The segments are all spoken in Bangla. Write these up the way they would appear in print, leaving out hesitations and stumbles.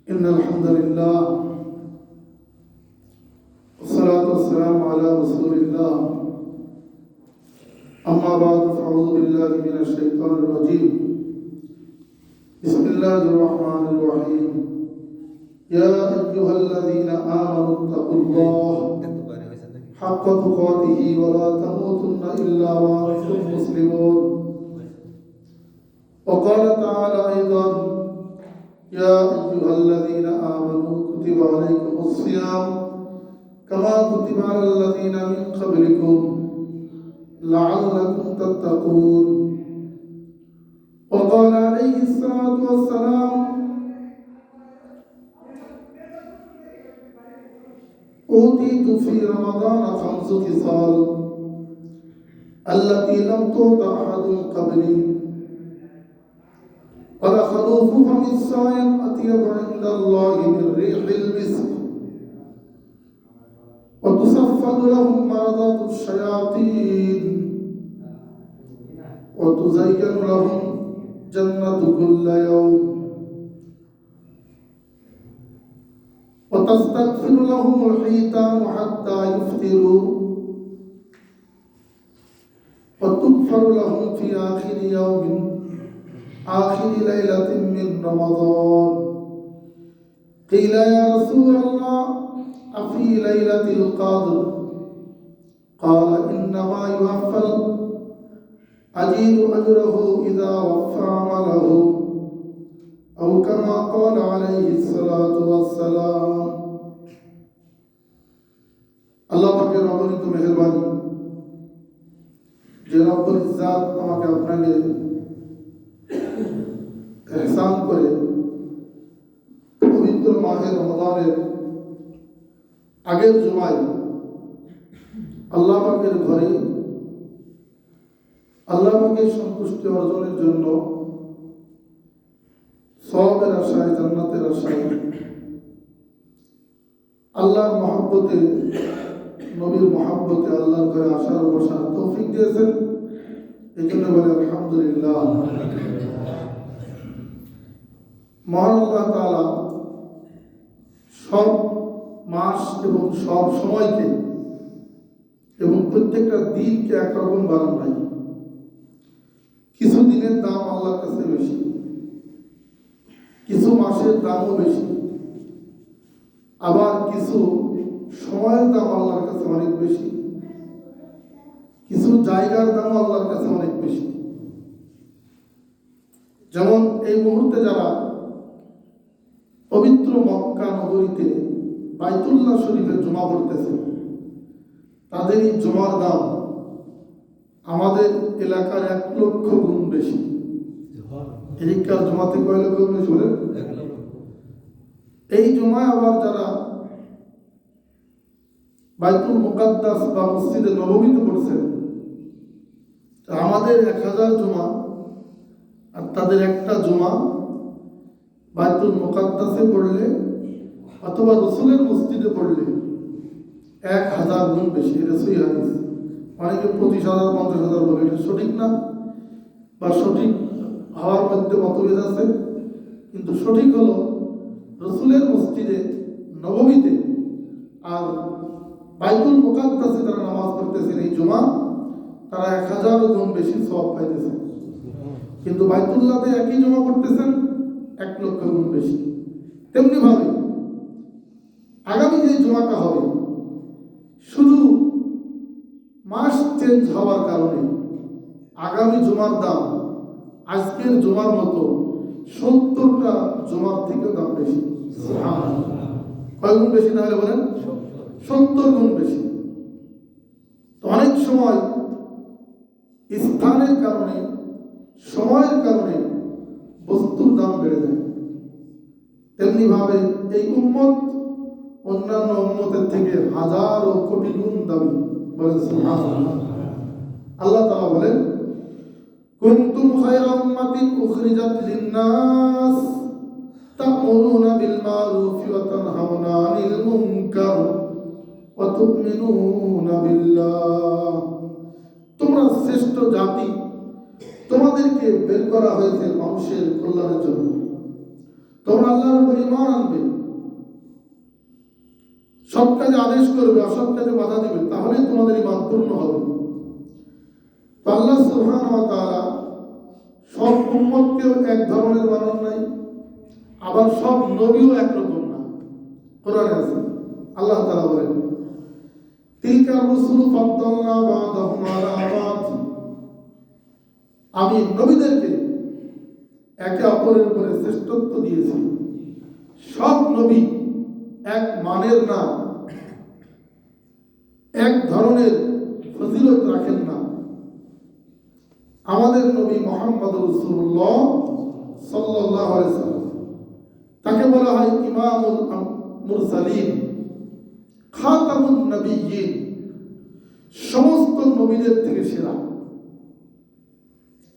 إن الحمد لله والصلاة والسلام على رسول الله أما بعد فأعوذ بالله من الشيطان الرجيم بسم الله الرحمن الرحيم يا أيها الذين آمنوا اتقوا الله حق تقاته ولا تموتن إلا وأنتم مسلمون وقال تعالى أيضا يا أيها الذين آمنوا كتب عليكم الصيام كما كتب على الذين من قبلكم لعلكم تتقون وقال عليه الصلاة والسلام أوتيت في رمضان 5 خصال التي لم تعط أحد قبلي ولخلوف فم الصائم أطيب عند الله من ريح المسك وتصفد لهم مرضات الشياطين وتزين لهم جنة كل يوم وتستغفر لهم الحيتان حتى يفطروا وتغفر لهم في آخر يوم آخر ليلة من رمضان قيل يا رسول الله أفي ليلة القدر قال إنما يوفى الأجير أجره إذا وفى عمله أو كما قال عليه الصلاة والسلام আল্লাহ পাকের অগণিত মেহেরবানি যে রব্বুল ইজ্জাত আমাকে আপনাকে ইহসান করে পবিত্র মাহে রমজানের আগের জুমায় আল্লাহ পাকের ঘরে আল্লাহ পাকের সন্তুষ্টি অর্জনের জন্য সওয়াবের আশায় জান্নাতের আশায় আল্লাহর মহব্বতে নবীর মহব্বতে আল্লাহর ঘরে আসার ও বসার তৌফিক দিয়েছেন এই জন্য বলে আলহামদুলিল্লাহ। মহান আল্লাহ তাআলা সব মাস এবং সব সময়কে এবং প্রত্যেকটা দিনকে একরকম বানান নাই। কিছু দিনের দাম আল্লাহর কাছে বেশি, কিছু মাসের দামও বেশি, আবার কিছু সময়ের দাম আল্লাহর কাছে অনেক বেশি, কিছু জায়গার দাম আল্লাহর কাছে অনেক বেশি। যেমন এই মুহূর্তে যারা পবিত্র মক্কা নগরীতে বাইতুল্লাহ শরীফে জমা পড়তেছে, তাদের এই জমার দাম আমাদের এলাকার 1 লক্ষ গুণ বেশি। এদিককার জমাতে কয় লক্ষ গুণ বেশি বলেন? এই জমায় আবার যারা বাইতুল মুকাদ্দাস বা মসজিদে নববীতে পড়ছেন, আমাদের 1000 জমা আর তাদের একটা জমা বাইতুল মুকাদ্দাসে পড়লে অথবা রাসূলের মসজিদে পড়লে 1000 গুণ বেশি। এটা সহিহ হাদিস। অনেকে 25,000 50,000 বলে, এটা সঠিক না বা সঠিক হওয়ার মধ্যে মতভেদ আছে, কিন্তু সঠিক হলো রাসূলের মসজিদে নববীতে আর বাইতুল মুকাদ্দাসে যারা নামাজ পড়তেছেন এই জমা, তারা 1000 গুণ বেশি সওয়াব পাইতেছেন। কিন্তু বাইতুল্লাহতে একই জমা পড়তেছেন 1 লক্ষ গুণ বেশি। তেমনি ভাবে আগামী যে জমাটা হবে, শুধু মাস চেঞ্জ হওয়ার কারণে আগামী জমার দাম আজকের জমার মতো 70টা জমার থেকে দাম বেশি। কয় গুণ বেশি তাহলে বলেন? 70 গুণ বেশি। তো অনেক সময় স্থানের কারণে, সময়ের কারণে বস্তুর দাম বেড়ে যায়। তেমনি ভাবে এই উম্মত অন্যান্য উম্মতের থেকে হাজার ও কোটি গুণ দামি। বলেন সুবহানাল্লাহ। আল্লাহ তাআলা বলেন কুনতুম খায়রা উম্মাতিন উখরিজাত লিন-নাস তা'মুরুনা বিল মা'রুফ ওয়া তানহাউনা আনিল মুনকার ওয়া তু'মিনুনা বিল্লাহ। তোমরা শ্রেষ্ঠ জাতি, তোমাদেরকে বের করা হয়েছে মানুষের কল্যাণের জন্য। তোমরা আল্লাহর উপর ঈমান আনবে, সৎ কাজে আদেশ করবে, অসৎ কাজে বাধা দিবে, তাহলেই তোমাদের ঈমান পূর্ণ হবে। তো আল্লাহ সুবহানাহু ওয়া তাআলা সব উম্মতকেও এক ধরনের বানান নাই, আবার সব নবীও একরকম না। কোরআনে আছে আল্লাহ তাআলা বলেন, তিলকা রুসুলু ফাদ্দালনা বা'দাহুম আলা বা'দ, আমি নবীদেরকে একে অপরের উপরে শ্রেষ্ঠত্ব দিয়েছি। সব নবী এক মানের না, এক ধরনের ফজিলত রাখেন না। আমাদের নবী মুহাম্মদ রাসূলুল্লাহ সাল্লাল্লাহু আলাইহি ওয়াসাল্লাম, তাকে বলা হয় ইমামুল মুরসালিন, খাতামুন নবিয়্যিন, সমস্ত নবীদের থেকে সেরা,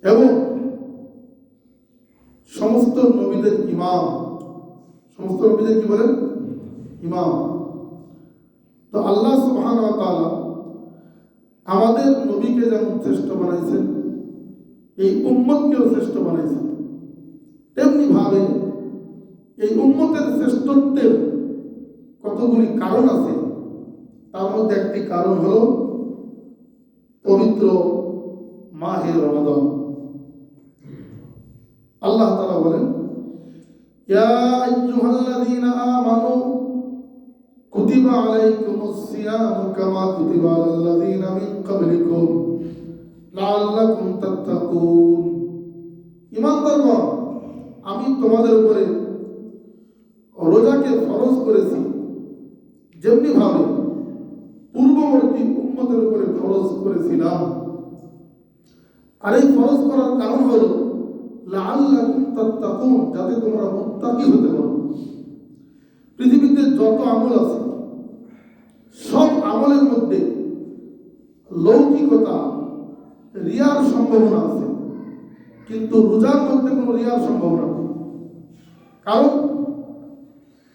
এবং সমস্ত নবীদের ইমাম। সমস্ত নবীদের কি বলেন? ইমাম। তো আল্লাহ সুবহানাহু ওয়া তাআলা আমাদের নবীকে যেমন শ্রেষ্ঠ বানাইছেন, এই উম্মতকেও শ্রেষ্ঠ বানাইছেন। তেমনি ভাবে এই উম্মতের শ্রেষ্ঠত্বের কতগুলি কারণ আছে। তার মধ্যে একটি কারণ হলো পবিত্র মাহে রমাদান। আল্লাহ তাআলা বলেন, ইয়া আইয়ুহাল্লাযীনা আমানু কুতিবা আলাইকুমুস সিয়ামু কামা কুতিবা আলাল্লাযীনা মিন ক্বাবলিকুম লাআল্লাকুম তাত্তাকুন। ঈমানদারগণ, আমি তোমাদের উপরে রোজাকে ফরজ করেছি, যেমনি ভাবে পূর্ববর্তী উম্মতের উপরে ফরজ করেছিলাম। আর এই ফরজ করার কারণ হলো লাআল্লাকুম তাত্তাকুন, যাতে তোমরা মুত্তাকি হতে পারো। পৃথিবীতে যত আমল আছে, সব আমলের মধ্যে লৌকিকতা, রিয়ার সম্ভাবনা আছে, কিন্তু রোজার মধ্যে কোনো রিয়ার সম্ভাবনা নেই।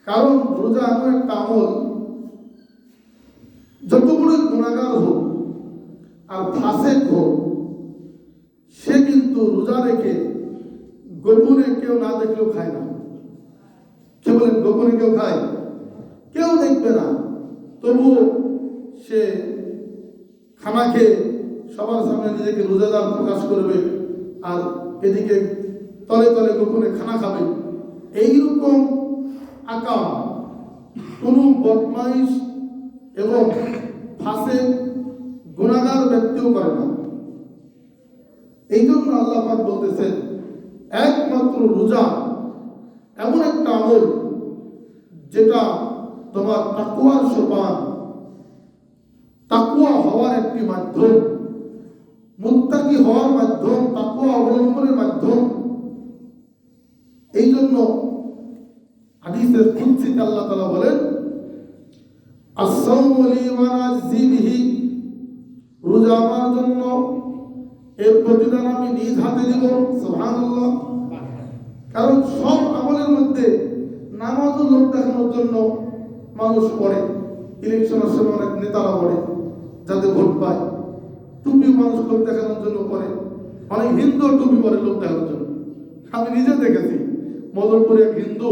কারণ রোজা এমন একটা আমল, যত বড় গুনাহগার হোক আর ফাসেক হোক, সে কিন্তু রোজা রেখে গোপনে কেউ না দেখলেও খায় না। কে বলেন গোপনে কেউ খায়? কেউ দেখবে না, তবুও সে খানা খেয়ে সবার সামনে নিজেকে রোজাদার প্রকাশ করবে, আর এদিকে তলে তলে গোপনে খানা খাবে। এইরকম আকাম কোন বদমাইশ এবং ফাসেক গুনাহগার ব্যক্তিও করে না। এই জন্য আল্লাহ পাক বলতেছেন, একমাত্র রোজা এমন একটা আমল যেটা তোমার তাকওয়ার সোপান, তাকওয়া হওয়ার একটি মাধ্যম, মুত্তাকি হওয়ার মাধ্যম, তাকওয়া অবলম্বনের মাধ্যম। এই জন্য হাদিসের কুদসিতে আল্লাহ তাআলা বলেন, আস-সাওমু লি ওয়া নাজি বিহি, রোজা আমার জন্য, এর প্রতিদান আমি নিজ হাতে দিব। সুবহানাল্লাহ। কারণ সব আমলের মধ্যে নামাজও লোক দেখানোর জন্য মানুষ পড়ে। ইলেকশনের সময় অনেক নেতারা পড়ে যাতে ভোট পায়। টুপি মানুষ লোক দেখানোর জন্য পড়ে, অনেক হিন্দু টুপি পরে লোক দেখানোর জন্য। আমি নিজে দেখেছি, মদনপুরে এক হিন্দু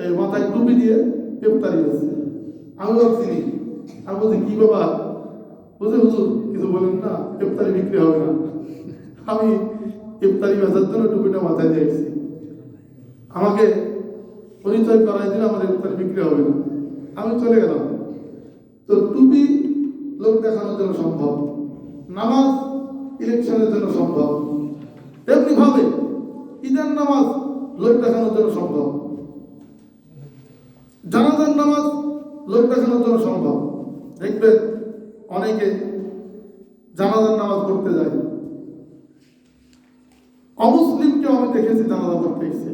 এই মাথায় টুপি দিয়ে ইফতারি হয়েছে। আমি ভাবছি, আমি বলছি কি বাবা, বুঝে হুজুর কিছু বলেন না, ইফতারি বিক্রি হবে না। আমি ইফতারি বেচার জন্য টুপিটা মাথায় দিয়েছি, আমাকে পরিচয় করাই দিলে আমার ইফতারি বিক্রি হবে না। আমি চলে গেলাম। তো টুপি লোক দেখানোর জন্য সম্ভব, নামাজ ইলেকশনের জন্য সম্ভব, তেমনি ভাবে ঈদের নামাজ লোক দেখানোর জন্য সম্ভব, জানাজার নামাজ লোক দেখানোর জন্য সম্ভব। দেখবেন অনেকে জানাজার নামাজ পড়তে যায়, অমুসলিমকেও আমি দেখেছি জানাজা পড়তে এসেছে,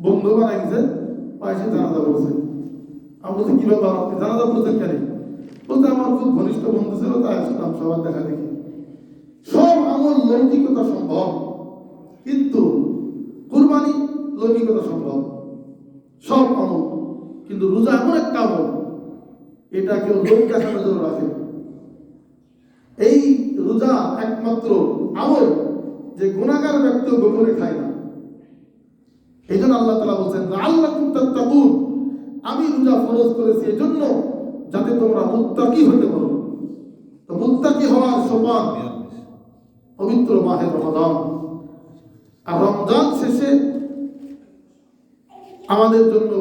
বন্ধু বানাইছে পাশে জানাজা পড়ছে। আমি বলছি কি ব্যাপার, আপনি জানাজা পড়ছেন কেন? বলতে আমার খুব ঘনিষ্ঠ বন্ধু ছিল, তাই আসলাম সবার দেখা দেখি। সব আমল লৌকিকতা সম্ভব, কিন্তু কুরবানি লৌকিকতা সম্ভব, সব আমল। কিন্তু রোজা এমন একটা আমল, এটা কেউ লোক দেখানোর জন্য রাখে। এই রোজা একমাত্র আমল যে গুনাহগার ব্যক্তিও গোপনে খায় না। এই জন্য আল্লাহ তাআলা বলছেন, আমি রোজা ফরজ করেছি এজন্য যাতে তোমরা মুত্তাকি হতে পারো। তো মুত্তাকি হওয়ার সোপান পবিত্র মাহে রমাদান। আর রমজান শেষে আমাদের জন্য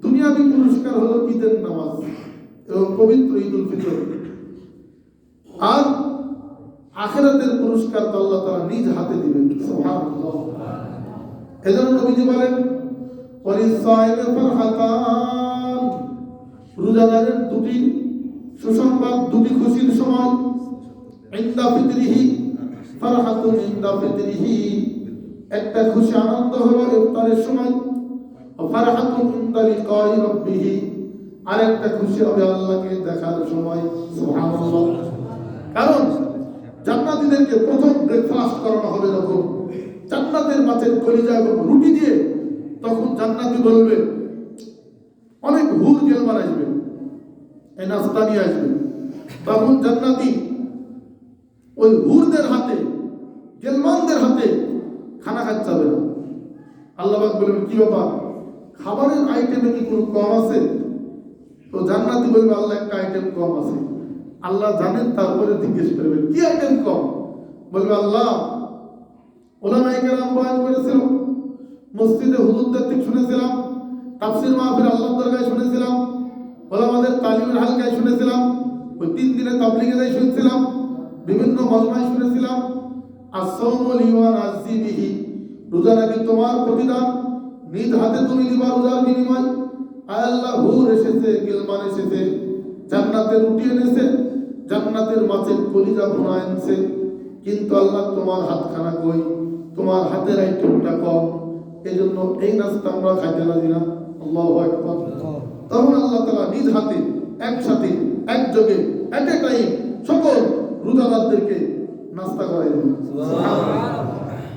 দুনিয়াবী পুরস্কার হলো ঈদের নামাজ এবং পবিত্র ঈদুল ফিতর। আর আখিরাতের পুরস্কার তো আল্লাহ তাআলা নিজ হাতে দিবেন। সুবহানাল্লাহ। এজন্য নবীজি বলেন ওয়ালিসাইমি ফারহাতান, রোজাদারের দুটি সুসংবাদ, দুটি খুশির সময়। ইনদা ফিতরিহি ফারহাতুন ইনদা ফিতরিহি, একটা খুশি আনন্দ হলো ইফতারের সময়। ওয়া ফারহাতুন ইনদা লিকাই রাব্বিহি, আরেকটা খুশি হবে আল্লাহকে দেখার সময়। সুবহানাল্লাহ। কারণ জান্নাতীদেরকে প্রথম ব্রেকফাস্ট করানো হবে যখন জান্নাতের মাছের কলিজা এবং রুটি দিয়ে, তখন জান্নাতি বলবে, অনেক হুর গেলমান আসবে, এই নাস্তা নিয়ে আসবে। তখন জান্নাতি ওই হুরদের হাতে, গেলমানদের হাতে খানা খাচ্ছে হবে না। আল্লাহ পাক বলবেন, কি ব্যাপার, খাবারের আইটেমে কি কোনো কম আছে? তো জান্নাতি বলবে, আল্লাহ একটা আইটেম কম আছে। আল্লাহ জানেন, তারপরে জিজ্ঞেস করবেন কি আইটেম কম? বলবে, আল্লাহ ওলামায়ে কেরাম বয়ান করেছিল, মসজিদে হুজুরদের থেকে শুনেছিলাম, তাফসীর মাহফিল আল্লাহর দরগায় শুনেছিলাম, ওলামাদের তালিমের হালকায় শুনেছিলাম, ওই 3 দিনে তাবলীগে যাই শুনেছিলাম, বিভিন্ন মজমায় শুনেছিলাম। as-sawmu li wa nazzi bihi, রোজা নাকি তোমার প্রতিদান, নিজ হাতে তুমি দিবা রোজার বিনিময়। আয় আল্লাহ, হুর এসেছে, গিলমান এসেছে, জান্নাতের রুটি এনেছে, জান্নাতের মাছের কলিজা ভুনা এনেছে, কিন্তু আল্লাহ তোমার হাতখানা কই, তোমার হাতের আইটেমটা কম, এই জন্য এই নাস্তা আমরা খাইতে রাজি না। আল্লাহু আকবার। তখন আল্লাহ তাআলা নিজ হাতে একসাথে একযোগে এট এ টাইম সকল রোজাদারদেরকে নাস্তা করাই দেবেন।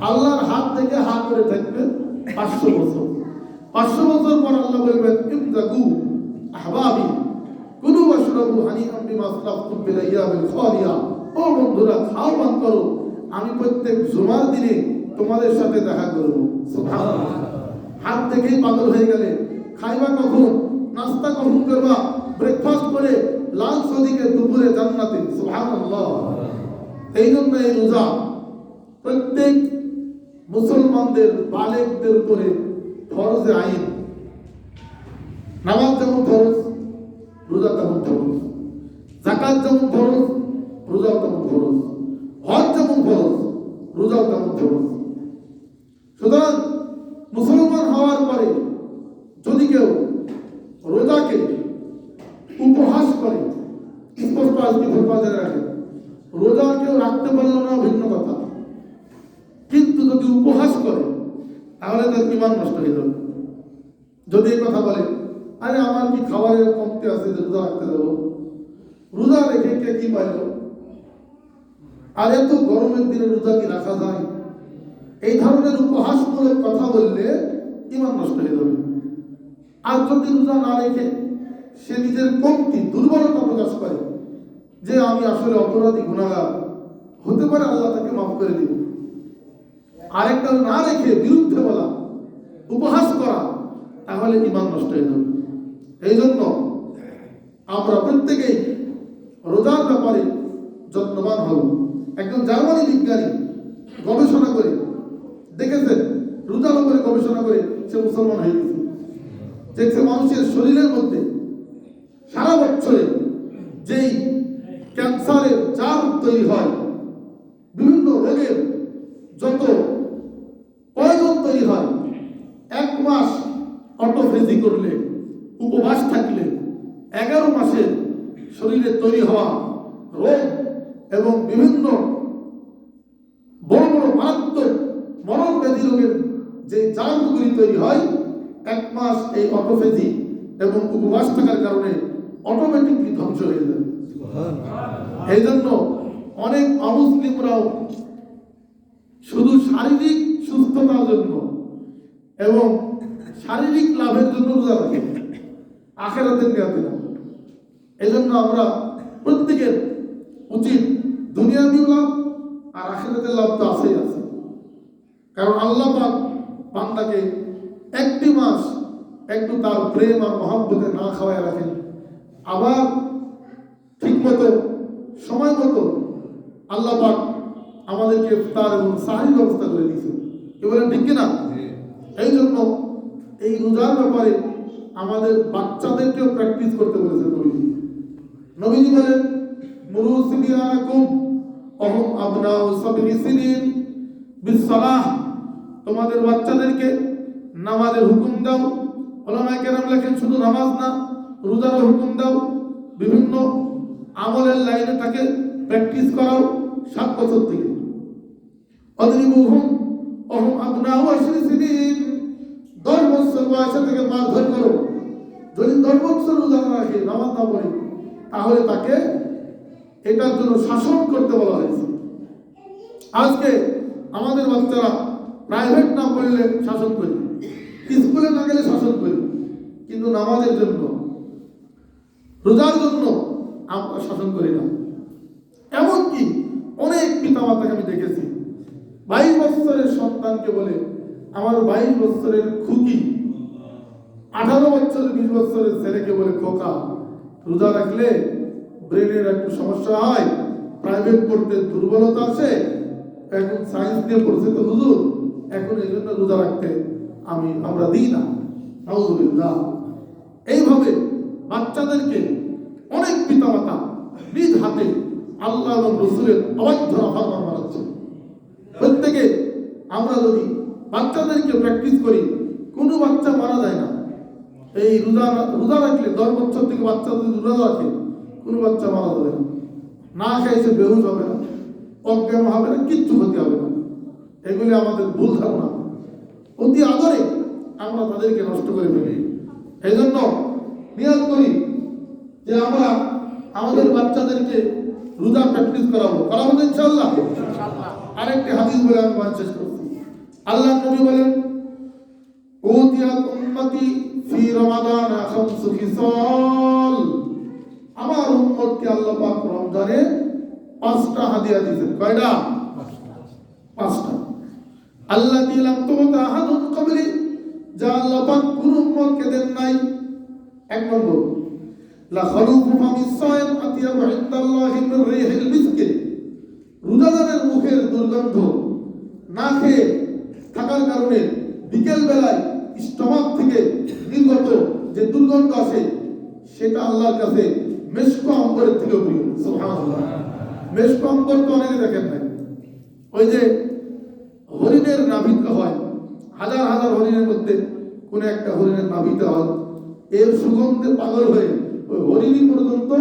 আল্লাহর হাত থেকে হাত করে থাকবে 500 বছর। 500 বছর পর আল্লাহ বলবেন, ইবদাগু আহবাবি কুলু ওয়াশরাবু হানিআম বিমা আসলাফতুম ফিল আইয়ামিল খালিয়া। ও বন্ধুরা, খাও পান করো, আমি প্রত্যেক জুমার দিনে তোমাদের সাথে দেখা করব। সুবহানাল্লাহ। হাত থেকেই পাগল হয়ে গেলে খাইবা কখন, নাস্তা কখন করবা, ব্রেকফাস্ট করে লাঞ্চ ওদিকে দুপুরে জান্নাতে। সুবহানাল্লাহ। এই জন্য এই রোজা প্রত্যেক মুসলমানদের বালেগদের উপরে ফরজে আইন। নামাজ যেমন ফরজ, রোজা তেমন ফরজ। যাকাত যেমন ফরজ, রোজাও তেমন ফরজ। হজ যেমন ফরজ, রোজাও তেমন ফরজ। সুতরাং মুসলমান হওয়ার পরে যদি কেউ রোজাকে উপহাস করে, স্পষ্ট আজকে ভুলবাজে রাখে, রোজা কেউ রাখতে পারলো না ভিন্ন কথা, কিন্তু যদি উপহাস করে তাহলে তার ঈমান নষ্ট হয়ে যাবে। যদি এই কথা বলে, আরে আমার কি খাবারের কমতি আছে যে রোজা রাখতে দেবো, রোজা রেখে কে কি পাইল, আর এত গরমের দিনে রোজা কি রাখা যায়, এই ধরনের উপহাসমূলক কথা বললে ঈমান নষ্ট হয়ে যাবে। আর যদি রোজা না রেখে সে নিজের কমতি, দুর্বলতা প্রকাশ করে যে আমি আসলে অপরাধী, গুনাহগার, হতে পারে আল্লাহ তাকে মাফ করে দিব, আরেকটা না রেখে বিরুদ্ধে বলা, উপহাস করা, তাহলে ঈমান নষ্ট হয়ে যাবে। এই জন্য আমরা প্রত্যেকেই রোজার ব্যাপারে যত্নবান হব। একজন জার্মানি বিজ্ঞানী গবেষণা করে দেখেছেন, রোজার উপরে গবেষণা করে সে মুসলমান হয়ে গেছে। দেখছে মানুষের শরীরের মধ্যে সারা বছরে যেই ক্যান্সারের জার্ম তৈরি হয়, বিভিন্ন রোগের যত পয়জন তৈরি হয়, 1 মাস অটোফেজি করলে, উপবাস থাকলে, 11 মাসের শরীরে তৈরি হওয়া রোগ এবং বিভিন্ন বড় বড় মারাত্মক মরণ ব্যাধি রোগের যে জার্মগুলি তৈরি হয়, 1 মাস এই অটোফেজি এবং উপবাস থাকার কারণে অটোমেটিকলি ধ্বংস হয়ে যায়। এই জন্য অনেক অমুসলিমরাও শুধু শারীরিক সুস্থতার জন্য এবং শারীরিক লাভের জন্য রোজা রাখে, আখিরাতের নিয়তে না। এই জন্য আমরা প্রত্যেকের উচিত দুনিয়াবী লাভ আর আখিরাতের লাভ তো আছেই আছে। কারণ আল্লাহ পাক বান্দাকে 1টি মাস একটু তার প্রেম আর মহব্বতে না খাওয়ায় রাখেন, আবার ঠিক মতো সময় মতো আল্লাহ পাক আমাদেরকে ইফতার এবং সাহির ব্যবস্থা করে দিয়েছেন। কি বলেন ঠিক কিনা? এই জন্য এই রোজার ব্যাপারে আমাদের বাচ্চাদেরকেও প্র্যাকটিস করতে বলেছেন নবীজি। নবীজি বলেন মুরু সিবিয়ানাকুম ওহুম আবনাউ সাবঈ সিনিন বিসসালাহ, তোমাদের বাচ্চাদেরকে নামাজের হুকুম দাও। উলামায়ে কেরাম লেখেন শুধু নামাজ না, রোজার হুকুম দাও, বিভিন্ন আমলের লাইনে তাকে প্র্যাকটিস করাও 7 বছর থেকে। অদ্রিবুহুম ওহুম আবনাউ 20 সিনিন, 10 বছর বয়স থেকে মারধর করো। যদি 10 বছর রোজা না রাখে, নামাজ না পড়ে, তাহলে তাকে এটার জন্য শাসন করতে বলা হয়েছে। আজকে আমাদের বাচ্চারা প্রাইভেট না পড়লে শাসন করি, স্কুলে না গেলে শাসন করি, কিন্তু নামাজের জন্য, রোজার জন্য আমরা শাসন করি না। এমনকি অনেক পিতামাতাকে আমি দেখেছি 22 বছরের সন্তানকে বলে আমার 22 বছরের খুকি, 18 বছরের 20 বছরের ছেলেকে বলে খোকা, রোজা রাখলে ব্রেনের একটু সমস্যা হয়, প্রাইভেট পড়তে দুর্বলতা আসে, এখন সায়েন্স নিয়ে পড়ছে তো হুজুর, এখন এই জন্য রোজা রাখতে আমরা দিই না। আউযুবিল্লাহ। এইভাবে বাচ্চাদেরকে অনেক পিতামাতা নিজ হাতে আল্লাহ এবং রাসূলের অবাধ্য নাফরমান বানাচ্ছে। প্রত্যেকে আমরা যদি বাচ্চাদেরকে প্র্যাকটিস করি, কোনো বাচ্চা মারা যায় না। এই রোজা রাখলে 10 বছর থেকে বাচ্চা যদি রোজা রাখে, কোনো বাচ্চা মারা যাবে না, না খেয়ে সে বেহুশ হবে না, অজ্ঞান হবে না, কিচ্ছু ক্ষতি হবে না। এগুলি আমাদের ভুল ধারণা, অতি আদরে আমরা তাদেরকে নষ্ট করে ফেলি। এই জন্য নিয়ত করি যে আমরা আমাদের বাচ্চাদেরকে রোজা প্র্যাকটিস করাবো তো ইনশাআল্লাহ। আরেকটি হাদিস বলে আমি বাদ শেষ করছি। আল্লাহ নবী বলেন উতিয়াত উম্মতি ফি রমাদান খামসু খিসাল, আমার উম্মতকে আল্লাহ পাক রমজানে 5টা হাদিয়া দিয়েছেন। কয়টা? 5টা। আল্লাতী লাম তুতা আহাদুন ক্বাবলি, যা আল্লাহ পাক কোন উম্মতকে দেন নাই। 1 নম্বর লা খালুফু ফামিস সাইম আতিয়াবু ইনদাল্লাহি মিন রিহিল মিসক, রোজাদারের মুখের দুর্গন্ধ না খেয়ে থাকার কারণে বিকেল বেলায় স্টমাক থেকে নির্গত যে দুর্গন্ধ আসে, সেটা আল্লাহর কাছে মেশক আম্বরের থেকে প্রিয়। সুবহানাল্লাহ। মেশক আম্বর তো অনেকে দেখেন নাই, ওই যে হরিণের নাভিতে হয়, হাজার হাজার হরিণের মধ্যে কোন একটা হরিণের নাভিতে হয়, এর সুগন্ধে পাগল হয়ে ওই হরিণী পর্যন্ত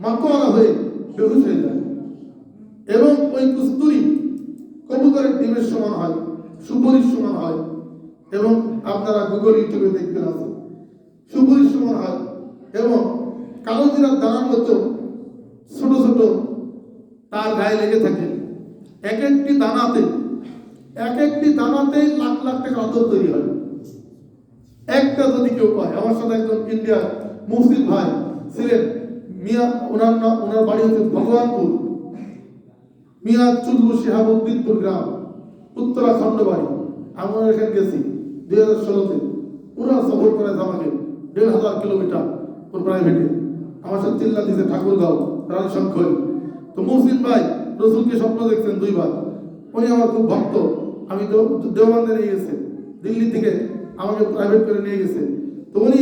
মাতোয়ারা হয়ে বেহুশ হয়ে যায়। এবং ওই কস্তুরী কবুতরের ডিমের সমান হয়, সুপুরির সমান হয়, এবং আপনারা গুগল ইউটিউবে দেখবেন আছে, সুপুরির সমান হয়, এবং কালো জিরার দানার মতো ছোট ছোট তার গায়ে লেগে থাকে। এক একটি দানাতেই লাখ লাখ টাকা আদর তৈরি হয়। একটা যদি কেউ পায়, আমার সাথে একজন ইন্ডিয়ার মুফতি ভাই ছিলেন, মিয়া, ওনার বাড়ি হচ্ছে ভগবানপুর, মিয়া চুলবু শিহাবুদ্দিনপুর গ্রাম, উত্তরাখণ্ড বাড়ি। আমরা এখানে গেছি 2016-তে, পুরা সফর করে আমাকে 1500 কিলোমিটার ওর প্রাইভেটে। আমার সাথে চিল্লা দিয়েছে ঠাকুরগাঁও, রানী শঙ্কর। তো মুসলিম ভাই রসুলকে স্বপ্ন দেখছেন 2 বার। উনি আমার খুব ভক্ত। আমি তো দেওবন্দে নিয়ে গেছে, দিল্লি থেকে আমাকে প্রাইভেট করে নিয়ে গেছে। তো উনি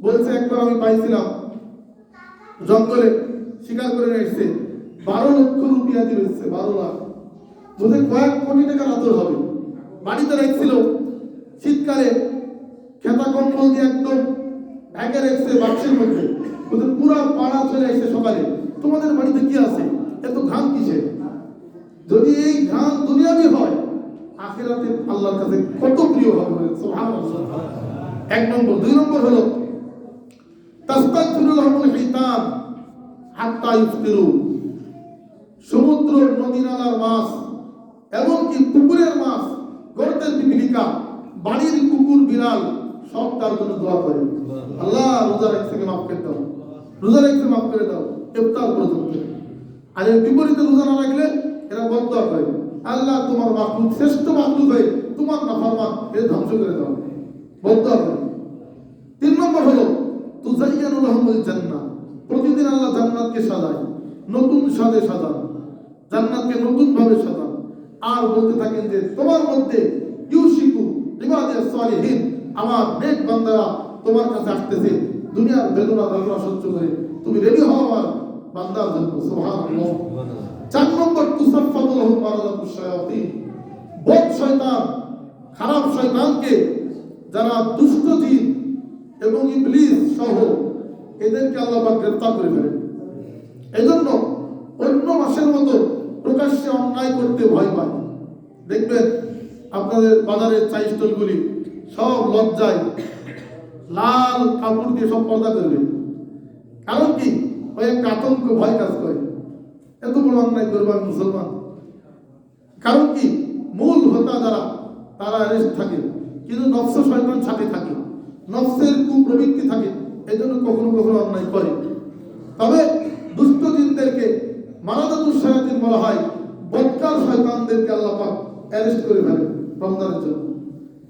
বলছে একবার আমি পাইছিলাম জঙ্গলে শিকার করে নিয়ে এসছে, 12 লক্ষ রুপিয়া দিয়ে এসছে, 12 লাখ, বুঝে কয়েক কোটি টাকার আদর হবে। বাড়িতে রেখেছিল, শীতকালে খেতা কম্বল দিয়ে একদম ঢেকে রেখেছে বাক্সের মধ্যে। ওদের পুরা পাড়া চলে এসে সকালে, তোমাদের বাড়িতে কি আছে, এত ঘাম কিসে? যদি এই ঘাম দুনিয়াবি হয়, আখিরাতে আল্লাহর কাছে কত প্রিয় হবে। সুবহানাল্লাহ। 1 নম্বর। 2 নম্বর হলো তাস্তাগফিরু লাহুমুল হিতাম হাত্তা ইফতিরু, সমুদ্র, নদী নালার মাছ, এমনকি পুকুরের মাছ, গর্তের পিপিলিকা, বাড়ির কুকুর বিড়াল সব তার জন্য দোয়া করে, আল্লাহ রোজা রেখে মাফ করে দাও, রোজা রেখে মাফ করে দাও, ইফতার পর্যন্ত। আর এর বিপরীতে রোজা না রাখলে এরা বদদোয়া করে, আল্লাহ তোমার মাখলুক, শ্রেষ্ঠ মাখলুক হয়ে তোমার নাফরমান এর ধ্বংস করে দাও, বদদোয়া করে। জান্নাত, প্রতিদিন আল্লাহ জান্নাতকে সাজায়, নতুন স্বাদে সাজান, জান্নাতকে নতুন ভাবে সাজান। আর বলতে থাকেন যে তোমার মধ্যে ইউশিকু ইবাদিয়াস সালিহিন, আমার নেক বান্দারা তোমার কাছে আসতেছে, দুনিয়ার বেদনা যন্ত্রণা সহ্য করে তুমি রেডি হও আমার বান্দার জন্য। সুবহানাল্লাহ। 4 নম্বর, তুসাফফাতু লাহুম মারাদাতুশ শায়াতিন, বদ শয়তান, খারাপ শয়তানকে, যারা দুষ্ট জিন এবং ইবলিস সহ এদেরকে আল্লাহ পাক গ্রেফতার করে ফেলেন। এজন্য অন্য মাসের মতো প্রকাশ্যে অন্যায় করতে ভয় পায়। দেখবেন আপনাদের বাজারের চাই স্টলগুলি সব লজ্জায় লাল কাপড় দিয়ে সব পর্দা করবে। কারণ কি? ওই একটা আতঙ্ক, ভয় কাজ করে, এত বড় অন্যায় করবে আমি মুসলমান। কারণ কি? মূল হোতা যারা, তারা অ্যারেস্ট থাকে, কিন্তু নফস শয়তান সাথে থাকে, নফসের কুপ্রবৃত্তি থাকে, এই জন্য কখনো কখনো অন্যায় করে। তবে দুষ্ট জিনদেরকে মারাদাতুশ শায়াতিন বলা হয়, বদকার শয়তানদেরকে আল্লাহ পাক অ্যারেস্ট করে ফেলে রমজানের জন্য।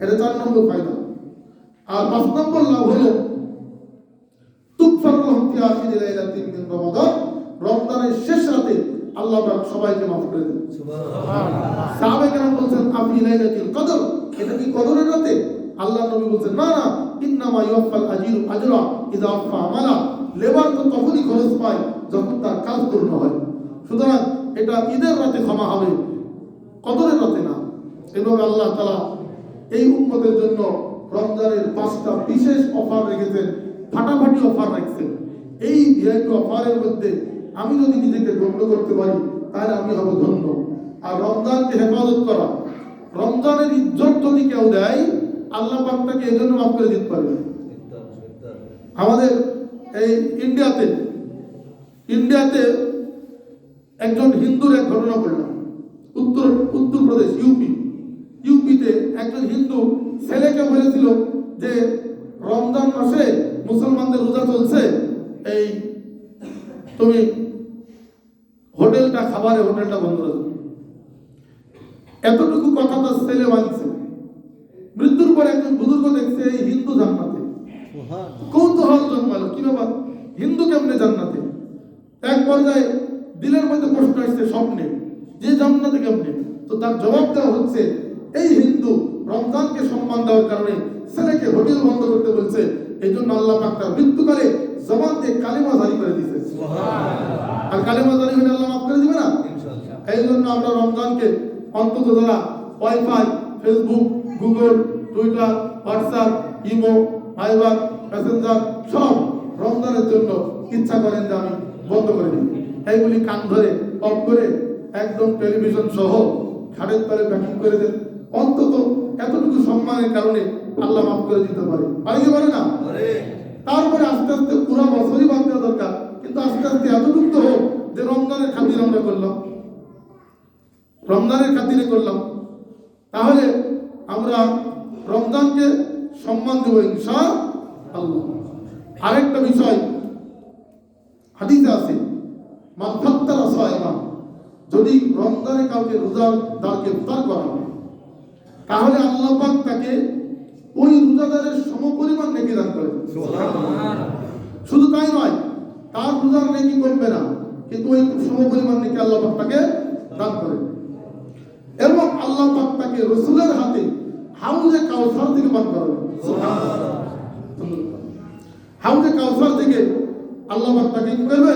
এটা 4 নম্বর ফায়দা। আর 5 নম্বর লাভ হলো তুগফারু লাহুম ফি আখিরি লাইলাতিন মিন রমাদান, রমজানের শেষ রাতে আল্লাহ পাক সবাইকে মাফ করে দেন। সুবহানাল্লাহ। সাহাবায়ে কেরাম বলছেন আফি লাইলাতুল কদর, এটা কি কদরের রাতে? আল্লাহ নবী বলছেন না না, ইন্নামা ইউফাল আজরু আজরা ইযা আফা আমালা, লেবার তো তখনই খরচ পায় যখন তার কাজ পূর্ণ হয়। সুতরাং এটা ঈদের রাতে ক্ষমা হবে, কদরের রাতে না। এবং আল্লাহ তাআলা এই উম্মতের জন্য রমজানের 5টা বিশেষ অফার রেখেছেন, ফাটাফাটি অফার রাখছেন। এই ভিআইপি অফারের মধ্যে আমি যদি নিজেকে গণ্য করতে পারি তাহলে আমি হব ধন্য। আর রমজানকে হেফাজত করা, রমজানের ইজ্জত যদি কেউ দেয় আল্লাহ পাক তাকে এই জন্য মাফ করে দিতে পারবে। আমাদের এই ইন্ডিয়াতে একজন হিন্দুর এক ঘটনা পড়লাম। উত্তরপ্রদেশ, ইউপিতে একজন হিন্দু ছেলেকে বলেছিল যে রমজান মাসে মুসলমানদের রোজা চলছে, এই তুমি হোটেলটা বন্ধ রাখো। এতটুকু কথা তার ছেলে মানছে। মৃত্যুর পর একজন বুজুর্গ দেখছে এই হিন্দু জান্নাতে, কৌতূহল জন্মালো, কি ব্যাপার, হিন্দু কেমনে জান্নাতে? এক পর্যায়ে দিলের মধ্যে প্রশ্ন আসছে স্বপ্নে, যে জান্নাতে কেমনে? তো তার জবাব দেওয়া হচ্ছে এই হিন্দু রমজানকে সম্মান দেওয়ার কারণে ছেলেকে হোটেল বন্ধ করতে বলছে, এই জন্য আল্লাহ পাক তার মৃত্যুকালে জবান দিয়ে কালিমা জারি করে দিয়েছে। সুবহানাল্লাহ। আর কালিমা জারি হলে আল্লাহ মাফ করে দিবে না? ইনশাআল্লাহ। এই জন্য আমরা রমজানকে অন্তত যারা WiFi, Facebook, Google, Twitter, WhatsApp, Imo, Viber, Messenger সব রমজানের জন্য ইচ্ছা করেন যে আমি বন্ধ করে দিই, এইগুলি কান ধরে অফ করে একদম টেলিভিশন সহ খাটের তলে প্যাকিং করে দেন। অন্তত এতটুকু সম্মানের কারণে আল্লাহ মাফ করে দিতে পারে, পারে না? তারপরে আস্তে আস্তে পুরো বছরই বাদ দেওয়া দরকার, কিন্তু আস্তে আস্তে এতটুকু তো হোক যে রমজানের খাতিরে আমরা করলাম, রমজানের খাতিরে করলাম, তাহলে আমরা রমজানকে সম্মান দেব ইনশাআল্লাহ। আরেকটা বিষয় হাদিসে আছে, মান ফাত্তারা সায়মা, যদি রমজানে কাউকে রোজাদারকে ইফতার করা হয় তাহলে আল্লাহ পাক তাকে ওই রোজাদারের সমপরিমাণ নেকি দান করেন। সুবহানাল্লাহ। শুধু তাই নয়, তার রোজার নেকি কমবে না, কিন্তু ওই সমপরিমাণ নেকি আল্লাহ পাক তাকে দান করেন। এবং আল্লাহ পাক তাকে রাসূলের হাতে হাউজে কাউসার থেকে পান করাবেন। সুবহানাল্লাহ। হাউজে কাউসার থেকে আল্লাহ পাক তাকে কি করবেন?